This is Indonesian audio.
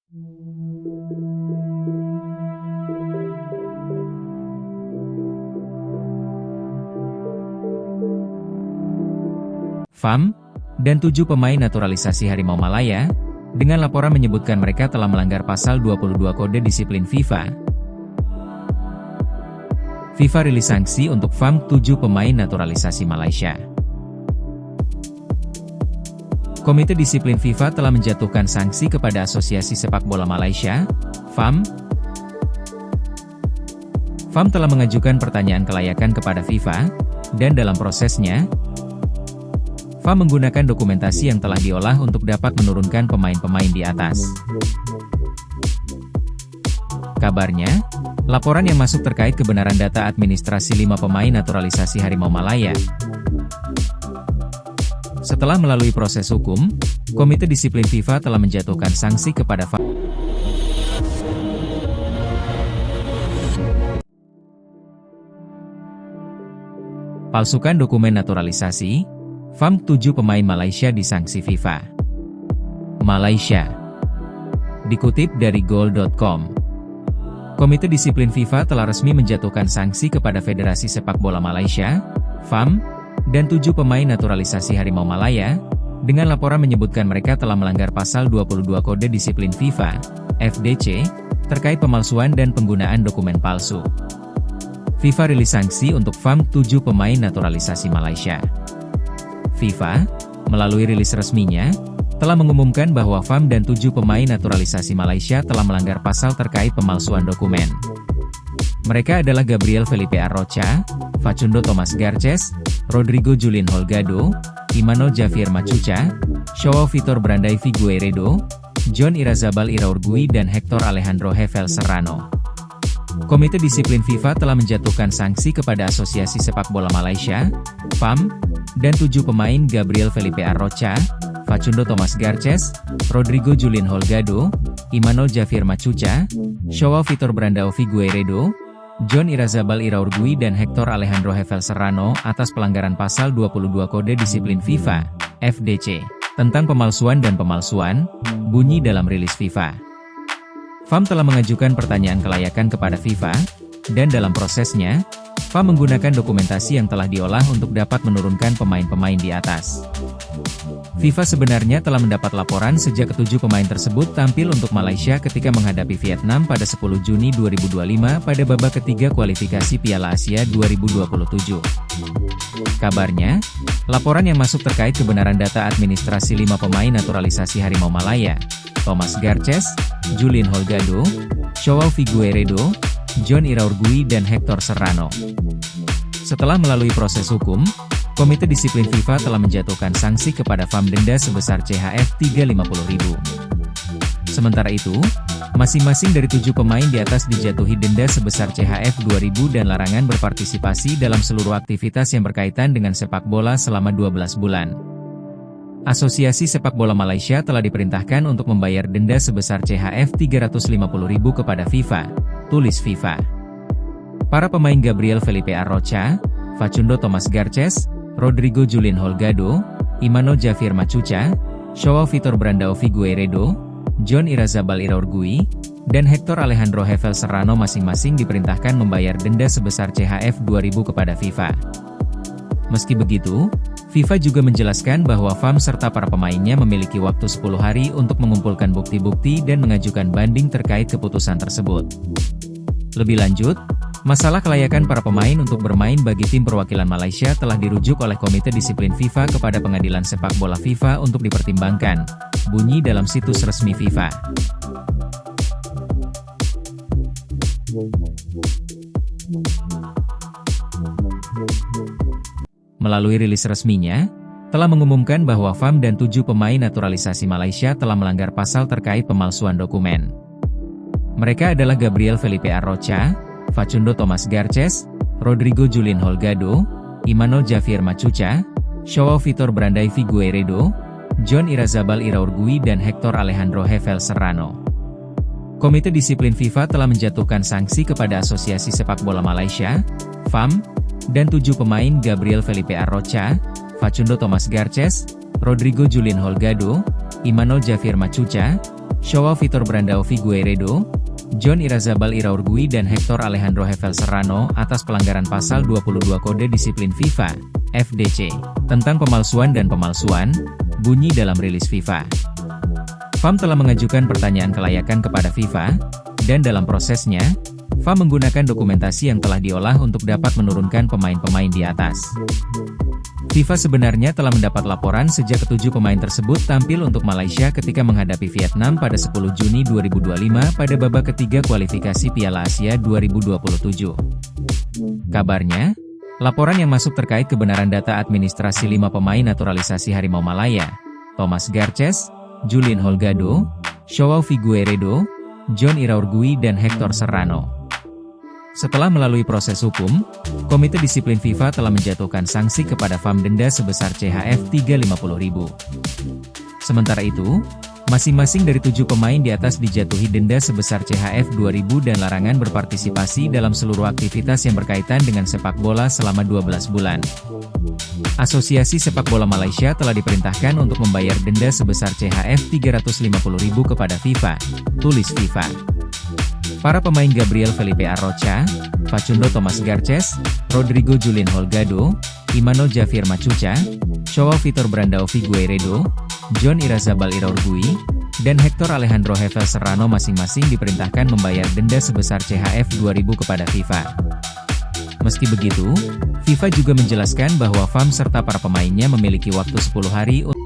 FAM dan 7 pemain naturalisasi Harimau Malaya, dengan laporan menyebutkan mereka telah melanggar pasal 22 Kode Disiplin FIFA. FIFA rilis sanksi untuk FAM 7 pemain naturalisasi Malaysia. Komite Disiplin FIFA telah menjatuhkan sanksi kepada Asosiasi Sepak Bola Malaysia, FAM. FAM telah mengajukan pertanyaan kelayakan kepada FIFA, dan dalam prosesnya, FAM menggunakan dokumentasi yang telah diolah untuk dapat menurunkan pemain-pemain di atas. Kabarnya, laporan yang masuk terkait kebenaran data administrasi 5 pemain naturalisasi Harimau Malaya. Setelah melalui proses hukum, Komite Disiplin FIFA telah menjatuhkan sanksi kepada FAM. Palsukan dokumen naturalisasi, FAM 7 pemain Malaysia disanksi FIFA. Malaysia. Dikutip dari goal.com. Komite Disiplin FIFA telah resmi menjatuhkan sanksi kepada Federasi Sepak Bola Malaysia, FAM, dan 7 pemain naturalisasi Harimau Malaya, dengan laporan menyebutkan mereka telah melanggar pasal 22 Kode Disiplin FIFA, FDC, terkait pemalsuan dan penggunaan dokumen palsu. FIFA rilis sanksi untuk FAM 7 pemain naturalisasi Malaysia. FIFA, melalui rilis resminya, telah mengumumkan bahwa FAM dan 7 pemain naturalisasi Malaysia telah melanggar pasal terkait pemalsuan dokumen. Mereka adalah Gabriel Felipe Arrocha, Facundo Thomas Garces, Rodrigo Julien Holgado, Imanol Javier Machuca, Joao Vitor Brandai Figueiredo, John Irazabal Iraurgui dan Hector Alejandro Hevel Serrano. Komite Disiplin FIFA telah menjatuhkan sanksi kepada Asosiasi Sepak Bola Malaysia, FAM, dan 7 pemain Gabriel Felipe Arrocha, Facundo Thomas Garces, Rodrigo Julien Holgado, Imanol Javier Machuca, Joao Vitor Brandao Figueiredo, John Irazabal Iraurgui dan Hector Alejandro Hevel Serrano atas pelanggaran pasal 22 Kode Disiplin FIFA, FDC, tentang pemalsuan dan pemalsuan, bunyi dalam rilis FIFA. FAM telah mengajukan pertanyaan kelayakan kepada FIFA, dan dalam prosesnya, FAM menggunakan dokumentasi yang telah diolah untuk dapat menurunkan pemain-pemain di atas. FIFA sebenarnya telah mendapat laporan sejak ke-7 pemain tersebut tampil untuk Malaysia ketika menghadapi Vietnam pada 10 Juni 2025 pada babak ketiga kualifikasi Piala Asia 2027. Kabarnya, laporan yang masuk terkait kebenaran data administrasi 5 pemain naturalisasi Harimau Malaya, Thomas Garces, Julien Holgado, Joao Figueiredo, John Iraurgui dan Hector Serrano. Setelah melalui proses hukum, Komite Disiplin FIFA telah menjatuhkan sanksi kepada FAM denda sebesar CHF 350.000. Sementara itu, masing-masing dari 7 pemain di atas dijatuhi denda sebesar CHF 2.000 dan larangan berpartisipasi dalam seluruh aktivitas yang berkaitan dengan sepak bola selama 12 bulan. Asosiasi Sepak Bola Malaysia telah diperintahkan untuk membayar denda sebesar CHF 350.000 kepada FIFA, tulis FIFA. Para pemain Gabriel Felipe Arrocha, Facundo Thomas Garces, Rodrigo Julien Holgado, Imanol Javier Machuca, Joao Vitor Brandao Figueiredo, John Irazabal Iraurgui, dan Hector Alejandro Hevel Serrano masing-masing diperintahkan membayar denda sebesar CHF 2.000 kepada FIFA. Meski begitu, FIFA juga menjelaskan bahwa FAM serta para pemainnya memiliki waktu 10 hari untuk mengumpulkan bukti-bukti dan mengajukan banding terkait keputusan tersebut. Lebih lanjut, masalah kelayakan para pemain untuk bermain bagi tim perwakilan Malaysia telah dirujuk oleh Komite Disiplin FIFA kepada Pengadilan Sepak Bola FIFA untuk dipertimbangkan, bunyi dalam situs resmi FIFA. Melalui rilis resminya, telah mengumumkan bahwa FAM dan 7 pemain naturalisasi Malaysia telah melanggar pasal terkait pemalsuan dokumen. Mereka adalah Gabriel Felipe Arrocha, Facundo Thomas Garces, Rodrigo Julien Holgado, Imanol Javier Machuca, Joao Vitor Brandai Figueiredo, John Irazabal Iraurgui dan Hector Alejandro Hevel Serrano. Komite Disiplin FIFA telah menjatuhkan sanksi kepada Asosiasi Sepak Bola Malaysia, FAM, dan 7 pemain Gabriel Felipe Arrocha, Facundo Thomas Garces, Rodrigo Julien Holgado, Imanol Javier Machuca, Joao Vitor Brandao Figueiredo, Jon Irazabal Iraurgui dan Hector Alejandro Hevel Serrano atas pelanggaran pasal 22 Kode Disiplin FIFA, FDC, tentang pemalsuan dan pemalsuan, bunyi dalam rilis FIFA. FAM telah mengajukan pertanyaan kelayakan kepada FIFA, dan dalam prosesnya, FAM menggunakan dokumentasi yang telah diolah untuk dapat menurunkan pemain-pemain di atas. FIFA sebenarnya telah mendapat laporan sejak ketujuh pemain tersebut tampil untuk Malaysia ketika menghadapi Vietnam pada 10 Juni 2025 pada babak ketiga kualifikasi Piala Asia 2027. Kabarnya, laporan yang masuk terkait kebenaran data administrasi 5 pemain naturalisasi Harimau Malaya, Thomas Garces, Julian Holgado, Joao Figueiredo, Jon Iraurgui dan Hector Serrano. Setelah melalui proses hukum, Komite Disiplin FIFA telah menjatuhkan sanksi kepada FAM denda sebesar CHF 350.000. Sementara itu, masing-masing dari 7 pemain di atas dijatuhi denda sebesar CHF 2.000 dan larangan berpartisipasi dalam seluruh aktivitas yang berkaitan dengan sepak bola selama 12 bulan. Asosiasi Sepak Bola Malaysia telah diperintahkan untuk membayar denda sebesar CHF 350.000 kepada FIFA, tulis FIFA. Para pemain Gabriel Felipe Arrocha, Facundo Thomas Garces, Rodrigo Julian Holgado, Immanuel Javier Machuca, Joao Vitor Brandao Figueiredo, Jon Irazabal Iraurgui, dan Hector Alejandro Hevel Serrano masing-masing diperintahkan membayar denda sebesar CHF 2.000 kepada FIFA. Meski begitu, FIFA juga menjelaskan bahwa FAM serta para pemainnya memiliki waktu 10 hari untuk